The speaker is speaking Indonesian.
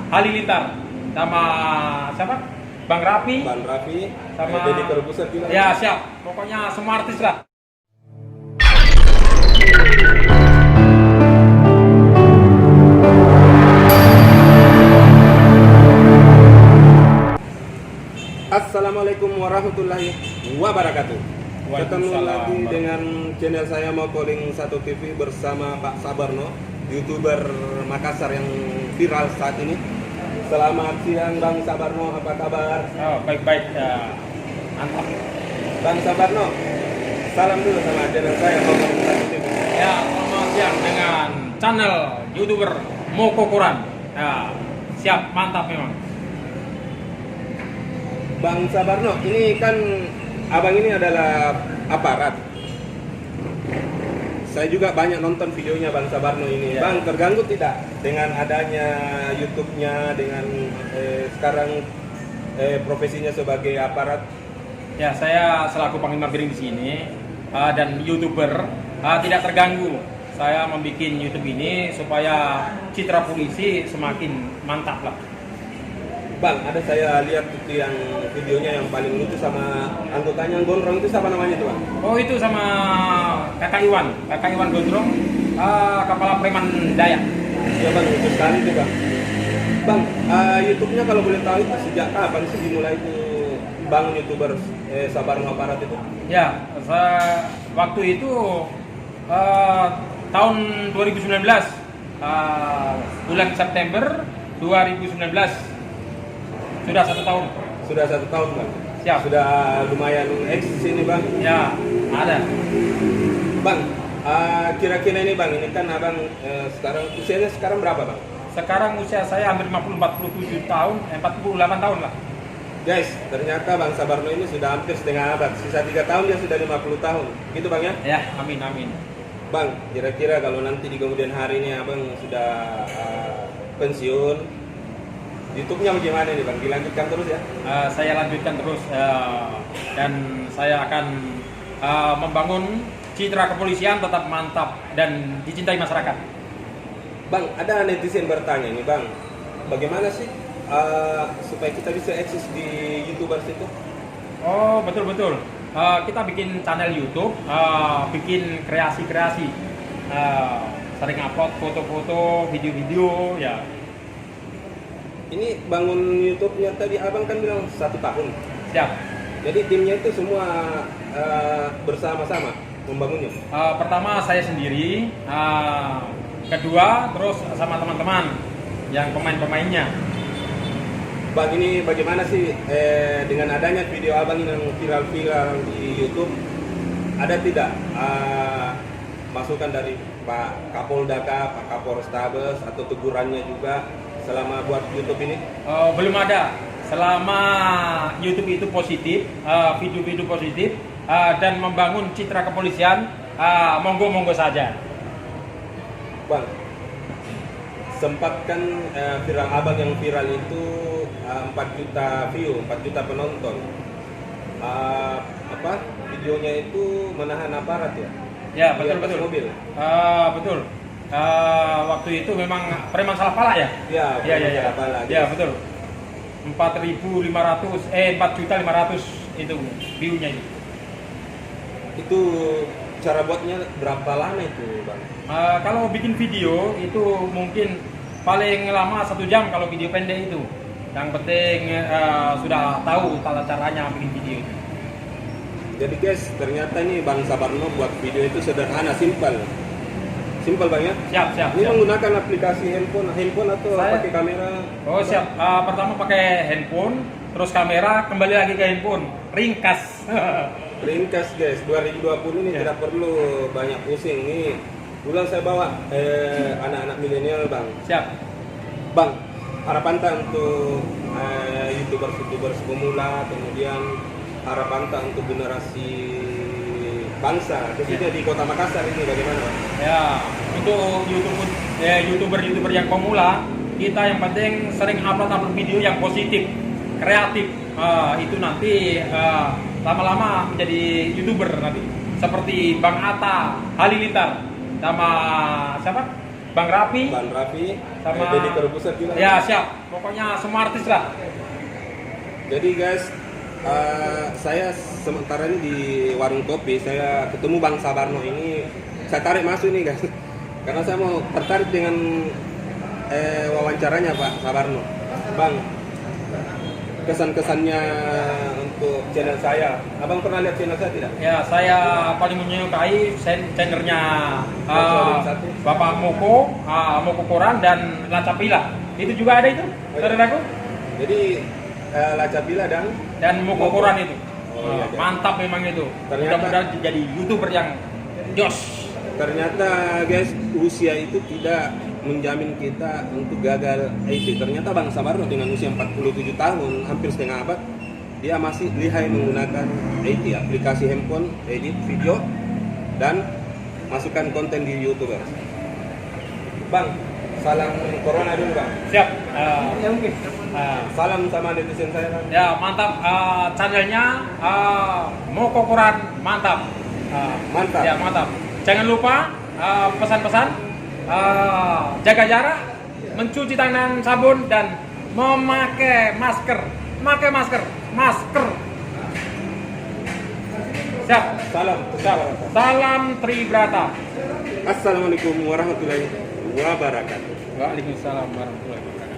Halilintar sama siapa? Bang Raffi. Bang Raffi, sama Deddy Corbuzier juga. Ya siap, pokoknya semua artis lah. Assalamualaikum warahmatullahi wabarakatuh. Ketemu lagi dengan channel saya Mau Calling 1 TV bersama Pak Sabarno, YouTuber Makassar yang viral saat ini. Selamat siang Bang Sabarno, apa kabar? Oh, baik-baik ya. Mantap. Bang Sabarno, salam dulu sama channel saya Mau Calling 1 TV. Ya, selamat siang dengan channel YouTuber Moko Quran. Ya, siap, mantap memang. Bang Sabarno, ini kan abang ini adalah aparat. Saya juga banyak nonton videonya Bang Sabarno ini. Ya. Bang, terganggu tidak dengan adanya YouTube-nya, dengan sekarang profesinya sebagai aparat? Ya, saya selaku Panglima Biring di sini dan YouTuber tidak terganggu. Saya membuat YouTube ini supaya citra polisi semakin mantap lah. Bang, ada saya lihat itu yang videonya yang paling lucu sama anggotanya yang gondrong itu siapa namanya tuh Bang? Oh, itu sama Kakak Iwan Gondrong, kepala preman Dayak. Ya Bang, lucu sekali itu Bang. Bang, YouTube-nya kalau boleh tahu itu sejak kapan sih dimulai itu Bang YouTuber Sabarno Aparat itu? Ya, waktu itu tahun 2019, bulan September 2019. Sudah 1 tahun. Sudah 1 tahun Bang. Siap. Sudah lumayan eksis ini Bang. Ya, ada. Bang, kira-kira ini Bang, ini kan abang sekarang usianya sekarang berapa Bang? Sekarang usia saya hampir 47 tahun, 48 tahun lah. Guys, ternyata Bang Sabarno ini sudah hampir setengah abad. Sisa 3 tahun dia sudah 50 tahun. Gitu Bang ya? Ya, amin amin. Bang, kira-kira kalau nanti di kemudian hari ini abang sudah pensiun, YouTube-nya bagaimana nih Bang? Dilanjutkan terus ya? Saya lanjutkan terus dan saya akan membangun citra kepolisian tetap mantap dan dicintai masyarakat. Bang, ada netizen bertanya nih Bang, bagaimana sih supaya kita bisa eksis di YouTubers itu? Oh, betul-betul. Kita bikin channel YouTube, bikin kreasi-kreasi, sering upload foto-foto, video-video, ya. Ini bangun YouTube-nya tadi abang kan bilang 1 tahun. Siap. Jadi timnya itu semua bersama-sama membangunnya. Pertama saya sendiri, kedua terus sama teman-teman yang pemain-pemainnya. Bang, ini bagaimana sih dengan adanya video abang yang viral-viral di YouTube, ada tidak masukan dari Pak Kapolda, Pak Kapolrestabes atau tegurannya juga selama buat YouTube ini? Belum ada. Selama YouTube itu positif, video-video positif dan membangun citra kepolisian, monggo-monggo saja. Bang, sempat kan viral abang yang viral itu 4 juta view, 4 juta penonton. Videonya itu menahan aparat ya? Ya, betul. Mobil. Betul. Waktu itu memang preman salah pala ya? Ya. Ya, Pala, ya betul. 4.500 itu view-nya itu. Itu cara buatnya berapa lama itu Bang? Kalau bikin video itu mungkin paling lama 1 jam kalau video pendek itu. Yang penting sudah tahu tata caranya bikin video itu. Jadi guys, ternyata ini Bang Sabarno buat video itu sederhana, simpel Bang ya? Siap. Ini menggunakan aplikasi handphone atau pakai kamera? Oh siap. Pertama pakai handphone, terus kamera, kembali lagi ke handphone. Ringkas. Ringkas guys, 2020 ini tidak perlu banyak pusing. Nih, ulang saya bawa anak-anak milenial Bang. Siap. Bang, harapan tak untuk YouTubers pemula, kemudian harapan tak untuk generasi bangsa, khususnya di Kota Makassar ini bagaimana Bang? Ya, untuk YouTuber yang pemula, kita yang penting sering upload video yang positif, kreatif. Itu nanti lama-lama menjadi YouTuber nanti. Seperti Bang Atta Halilintar sama siapa? Bang Rapi. Bang Raffi, Sama Deddy Corbuzier juga. Ya siap, pokoknya semua artis lah. Jadi guys, saya sementara ini di warung kopi, saya ketemu Bang Sabarno ini, saya tarik masuk nih guys, karena saya mau tertarik dengan wawancaranya Pak Sabarno. Bang, kesan-kesannya untuk channel saya, abang pernah lihat channel saya tidak? Ya, saya paling menyukai channelnya Satu. Bapak Moko, Moko Koran dan Lacapila. Itu juga ada itu, saudaraku. Jadi Lacapila Dan Moko Koran itu. Oh, iya, iya. Mantap memang itu. Ternyata- Mudah-mudahan jadi YouTuber yang jos. ternyata guys, usia itu tidak menjamin kita untuk gagal IT. Ternyata Bang Sabarno dengan usia 47 tahun, hampir setengah abad, dia masih lihai menggunakan IT, aplikasi handphone, edit video, dan masukkan konten di YouTube guys. Bang, salam corona dulu Bang. Siap. Ya mungkin. Salam sama netizen saya Bang. Ya mantap. Channelnya Moko Koran mantap. Mantap. Ya mantap. Jangan lupa pesan-pesan, jaga jarak, mencuci tangan sabun dan memakai masker. Pakai masker. Siap. Salam. Salam Tribrata. Assalamualaikum warahmatullahi wabarakatuh. Waalaikumsalam warahmatullahi wabarakatuh.